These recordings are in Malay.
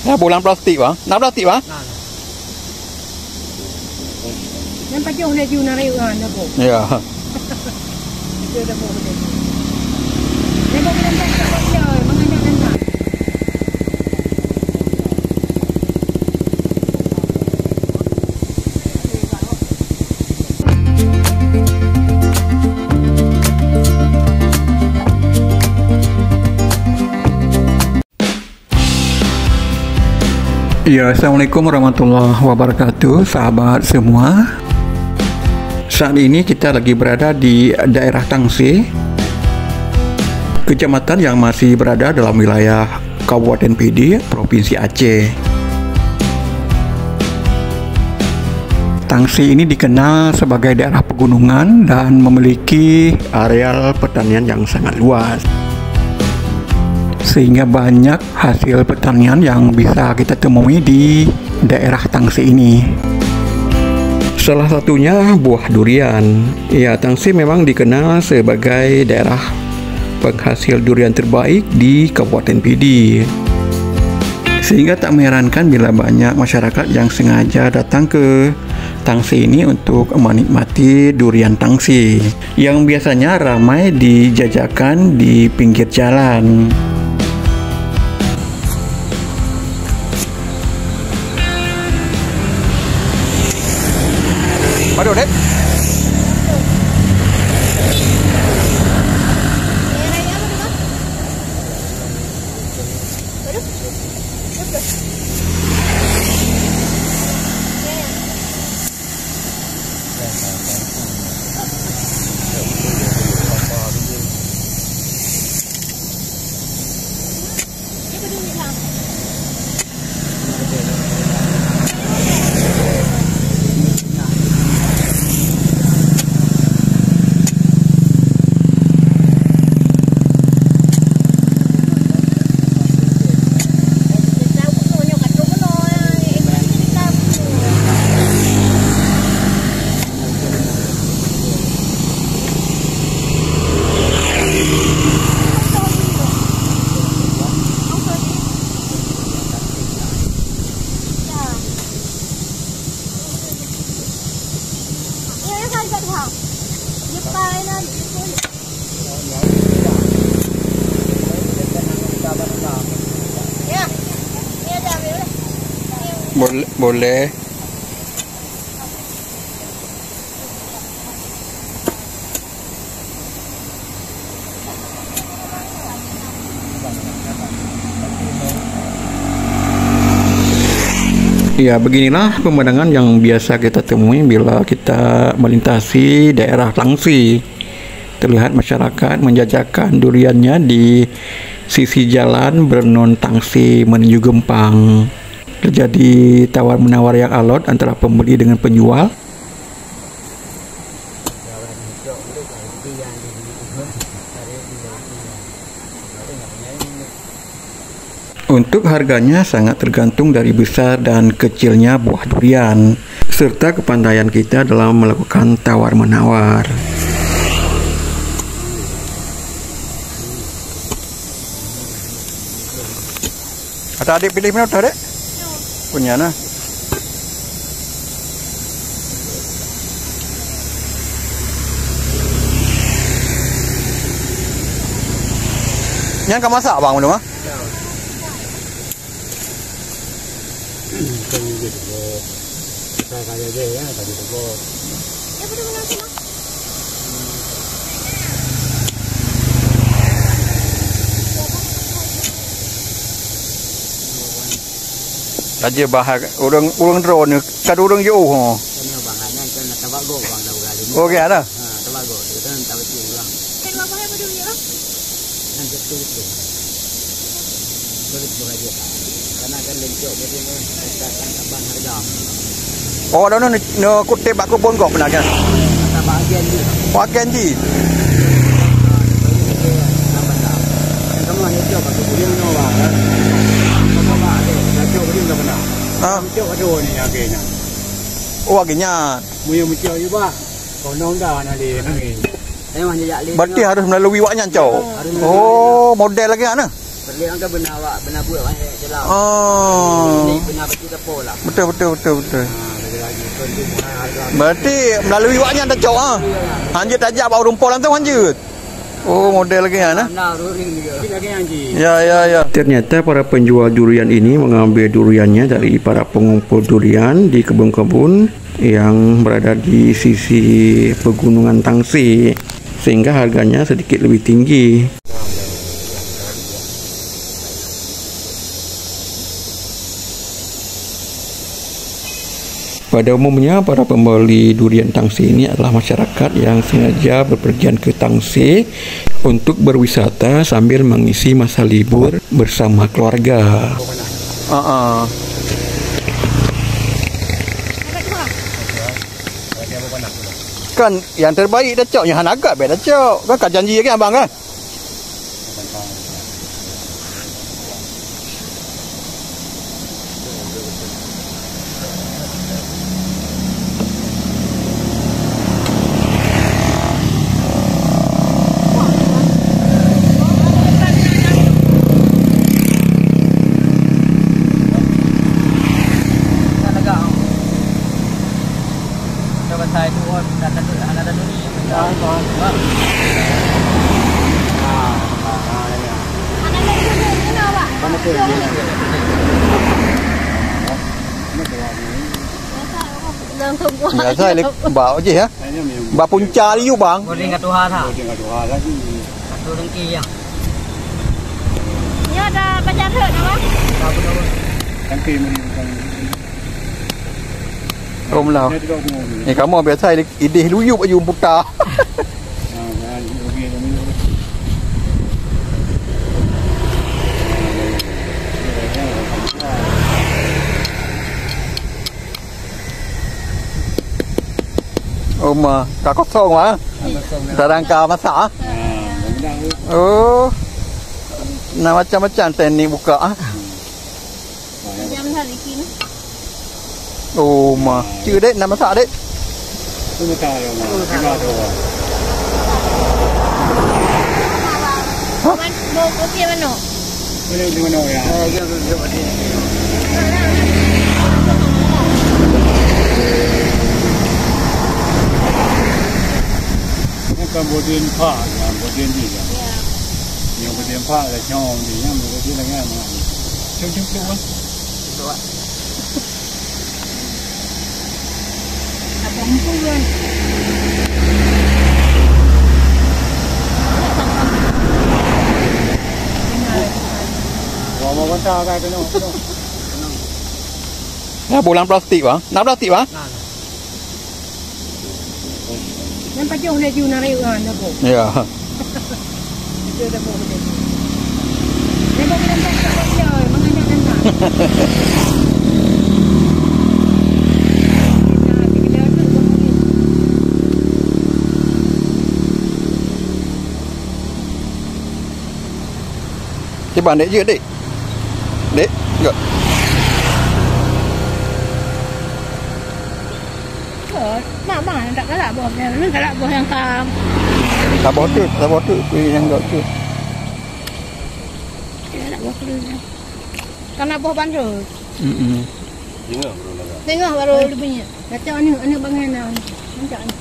Ya, bolang plastik bang. Nak plastik bang? Yang pajong dia ju narik dah po. Ya. Itu dah po betul. Dia mau minta tak dia, mengajak dan tak. Ya, Assalamualaikum warahmatullahi wabarakatuh, sahabat semua. Saat ini kita lagi berada di daerah Tangsi, kecamatan yang masih berada dalam wilayah Kabupaten Pidi, Provinsi Aceh. Tangsi ini dikenal sebagai daerah pegunungan dan memiliki areal pertanian yang sangat luas, sehingga banyak hasil pertanian yang bisa kita temui di daerah Tangsi ini. Salah satunya buah durian. Ya, Tangsi memang dikenal sebagai daerah penghasil durian terbaik di Kabupaten Pidi, sehingga tak mengherankan bila banyak masyarakat yang sengaja datang ke Tangsi ini untuk menikmati durian Tangsi yang biasanya ramai dijajakan di pinggir jalan. Aduh, Dek. Boleh. Ya, beginilah pemandangan yang biasa kita temui bila kita melintasi daerah Tangsi. Terlihat masyarakat menjajakan duriannya di sisi jalan bernon Tangsi menuju Gempang. Terjadi tawar-menawar yang alot antara pembeli dengan penjual. Untuk harganya sangat tergantung dari besar dan kecilnya buah durian, serta kepandaian kita dalam melakukan tawar-menawar. Ada adik pilih mana, Dek? Punya nah. Yang kau masak bang belum ah? Aja bahag orang drone ni kad orang jauh ho. Ini bangannya kan tabago bang dah kali. Okey ada. Tabago itu kan tahu sih bang. Kan apa yang betul ya? Nanti tu. Boleh buat aja. Karena kan lencok jadi kita kan abang harga. Oh, dah no kutip aku pun kau pernah kan? Kata bahagian ni. Bahagian ni. Kamu hanya jawab aku boleh menolak. Kamu ada. Jawab boleh tak pernah. Jawab ada ni akhirnya. Oh, akhirnya. Muya muncul juga. Kau nongda nanti nanti. Berarti harus melalui waknya cau. Oh, model lagi mana? Pelik kan benar awak, benar buat banyak jelas. Oh. Ini benar betul tepuk lah. Betul. Ada lagi harga. Berarti melalui waknya dah cok ah. Hanjut tajak bawa rumput lah tu hanjut. Oh, model lagi ya nah. Nah, ruring dia. Kita lagi anji. Ya. Ternyata para penjual durian ini mengambil duriannya dari para pengumpul durian di kebun-kebun yang berada di sisi pegunungan Tangsi, sehingga harganya sedikit lebih tinggi. Pada umumnya, para pembeli durian Tangsi ini adalah masyarakat yang sengaja berpergian ke Tangsi untuk berwisata sambil mengisi masa libur bersama keluarga. Kan yang terbaik dah cok, yang agak baik dah cok. Kan janji lagi abang kan? Saya tu ada ni. Biasa lek bawa je ya. Ba punca liu bang. Boleh kat Tuhan ha. Satu dengki ya. Ya ada baca hut apa? Dengki mari. Om lah. Ni kamu biasa idih luyup aja putar. Om tak kosong ah. Tarangka masak. Oh. Nah macam-macam teknik buka ah. Jam hari kini. Oh ma, chưa đấy, nằm masak đấy. Ini tahu ya, kita tahu. Mau kopi mana? Boleh di mana ya? Ini kan bodin pak, ya bodin ni ya. Yang bodin pak le nyong ni, yang bodin lagi mana? Cuma tu kan? Perempuan. Mau kata apa tu? Ya bolang plastik bang, nak plastik bang? Yang pajong dia jual nari orang nak bu. Ya. Itu dah bu. Dia bu kita tak kerja, mengajar anak. Coba dek je dek. Dek, enggak. Mak tak galak bos dia. Ni galak bos yang kam. Tak botol yang enggak tu. Galak bos dia. Karena bos bandar. Tengok baru dia punya. Kata anak bangan nak. Macam ni.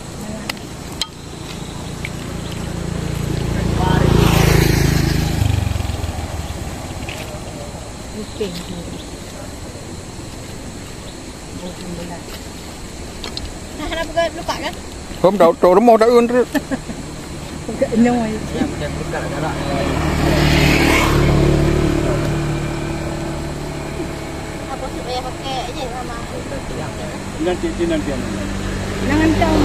Nah, kenapa lupa kan? Hôm đầu trộn nó mò đã ươn rồi. Noi. Yang kita buka darah. Apa sih bayar pakai aja sama. Nanti. Jangan tahu.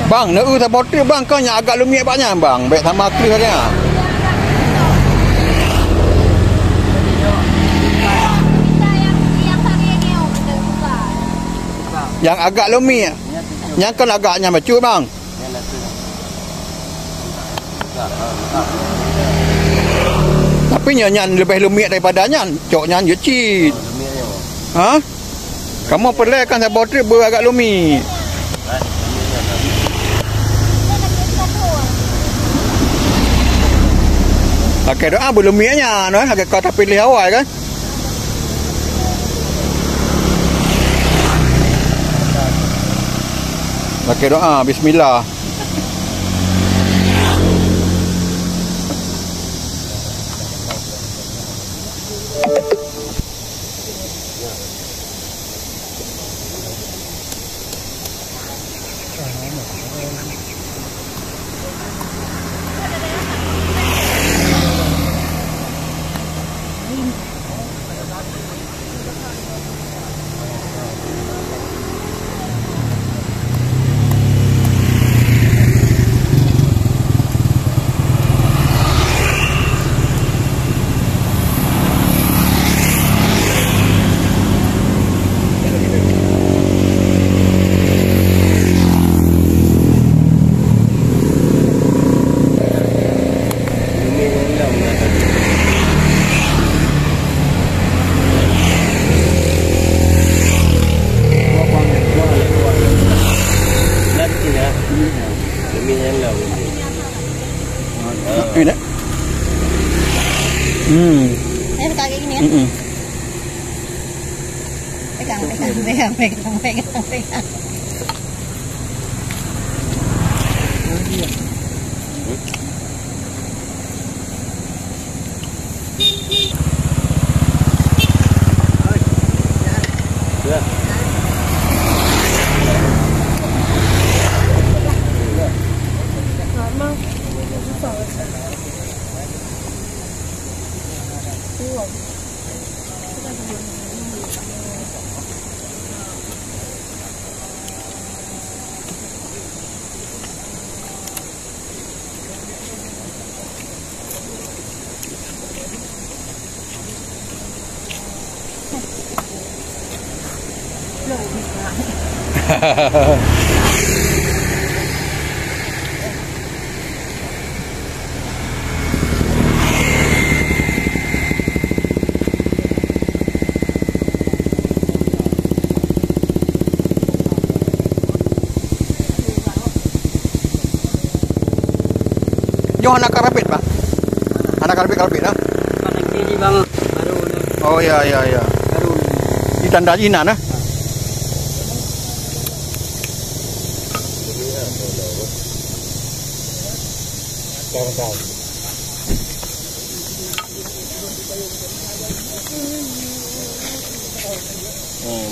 Bang, nak tak botol bang kau yang agak lumia banyak bang. Baik sama clear saja. Yang agak lumia. Yang kan agaknya macu bang. Tapi nyanyian lebih lumia daripadanya. Coknya yucit. Ha? Kamu perlu kan saya botol agak lumia. Pakai doa belum mianya, no? Agak kau tak pilih awal kan? Pakai doa, Bismillah. Ini dah. Kayak gini ya. Pegang. Jom anak karpet, Pak. Anak karpet lah. Ini bang baru Oh ya. baru Di tanda Cina nah.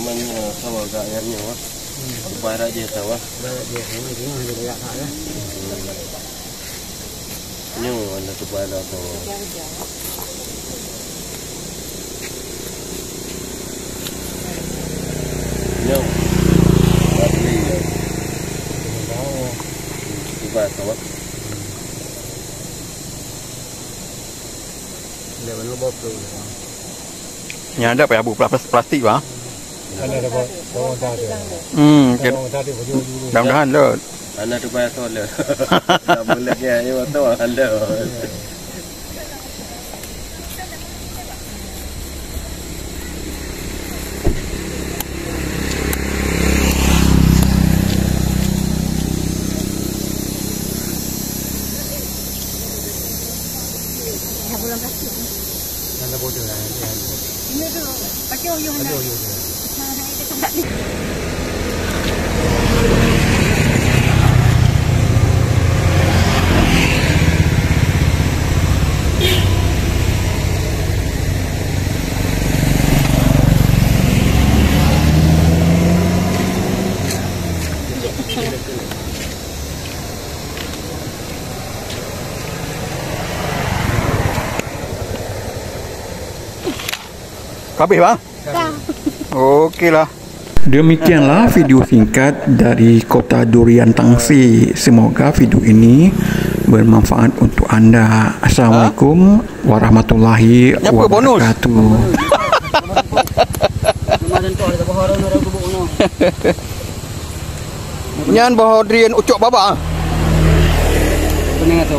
mana sama agaknya wah. Barat dia tahu wah. Barat dia ini dia agak tak lah. Nyu anda tu barat tu. Nyu. Bali. Tu barat tu wah. Dia mana bawa tu. Yang ada apa ya bu plastik bang? Ada bawang tadi. Bawang tadi baju dulu. Mudah-mudahan lot. Anda tu barat tu le. Tak boleh dia ni waktu anda. Anda bodoh lah. Ini tu pakai oyong dah. Habis bang? Okeylah. Demikianlah video singkat dari Kota Durian Tangsi. Semoga video ini bermanfaat untuk anda. Assalamualaikum warahmatullahi Apa bonus? wabarakatuh. Nyan bahawa Drian ucok baba. Pening tu.